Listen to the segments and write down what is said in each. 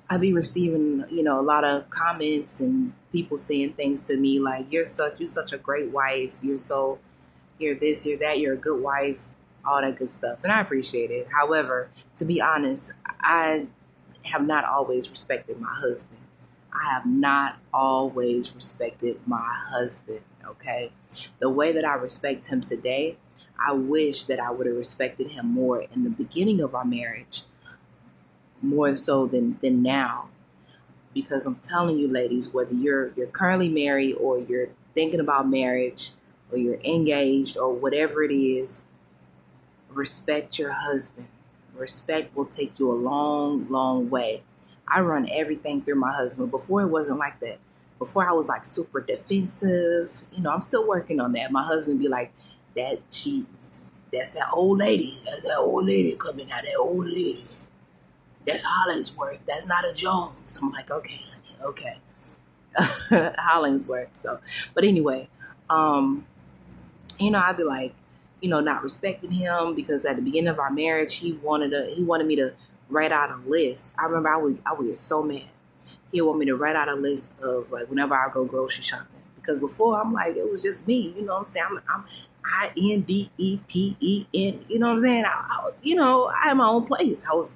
I be receiving, a lot of comments and people saying things to me like, you're such a great wife. You're this, you're that, you're a good wife, all that good stuff. And I appreciate it. However, to be honest, I have not always respected my husband. I have not always respected my husband, okay? The way that I respect him today, I wish that I would have respected him more in the beginning of our marriage, more so than now. Because I'm telling you, ladies, whether you're currently married or you're thinking about marriage or you're engaged or whatever it is, respect your husband. Respect will take you a long, long way. I run everything through my husband. Before it wasn't like that. Before I was like super defensive. I'm still working on that. My husband be like, that's that old lady. That's that old lady coming out, that old lady. That's Hollingsworth. That's not a Jones. I'm like, okay, okay. Hollingsworth. So, but anyway, um, I'd be like, not respecting him because at the beginning of our marriage, he wanted me to write out a list. I remember I would get so mad. He would want me to write out a list of like whenever I go grocery shopping because before I'm like it was just me. You know what I'm saying? I'm INDEPEN. You know what I'm saying? I had my own place. I was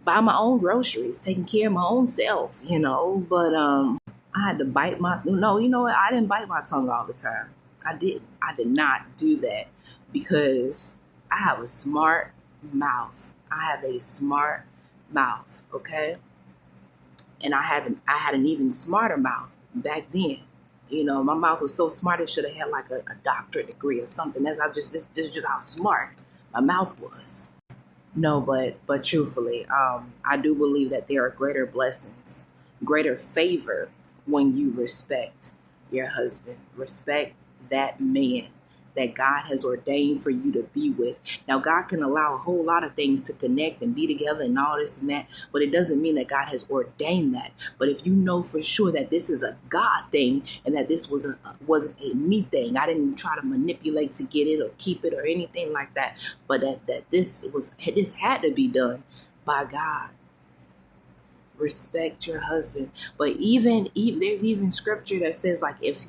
buying my own groceries, taking care of my own self. But I had to bite my no. You know what? I didn't bite my tongue all the time. I didn't. I did not do that because I have a smart mouth. I have a smart mouth, okay? And I had an even smarter mouth back then. My mouth was so smart it should have had like a doctorate degree or something. This is just how smart my mouth was. No, but truthfully, I do believe that there are greater blessings, greater favor when you respect your husband, respect that man that God has ordained for you to be with. Now, God can allow a whole lot of things to connect and be together and all this and that, but it doesn't mean that God has ordained that. But if you know for sure that this is a God thing and that this wasn't a me thing, I didn't try to manipulate to get it or keep it or anything like that, but that this had to be done by God. Respect your husband. But even there's even scripture that says like if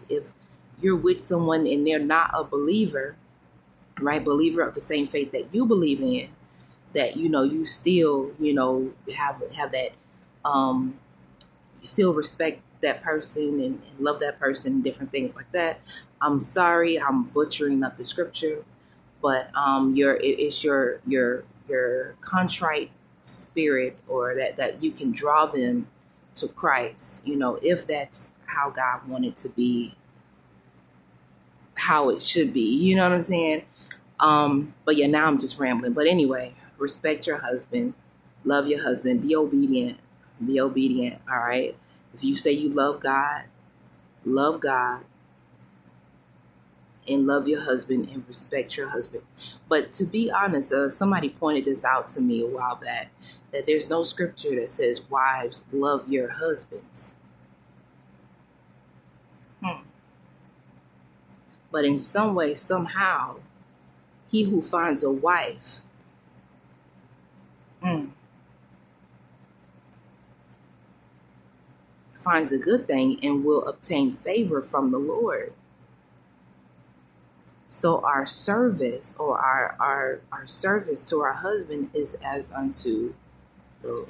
you're with someone and they're not a believer, right? Believer of the same faith that you believe in, that you still have that um you still respect that person and love that person and different things like that. I'm sorry, I'm butchering up the scripture, but it's your contrite spirit, or that you can draw them to Christ, if that's how God wanted to be, how it should be, you know what I'm saying? But yeah, now I'm just rambling. But anyway, respect your husband, love your husband, be obedient, all right? If you say you love God, and love your husband and respect your husband. But to be honest, somebody pointed this out to me a while back that there's no scripture that says wives love your husbands. Hmm. But in some way, somehow, he who finds a wife hmm, finds a good thing and will obtain favor from the Lord. So our service or our service to our husband is as unto the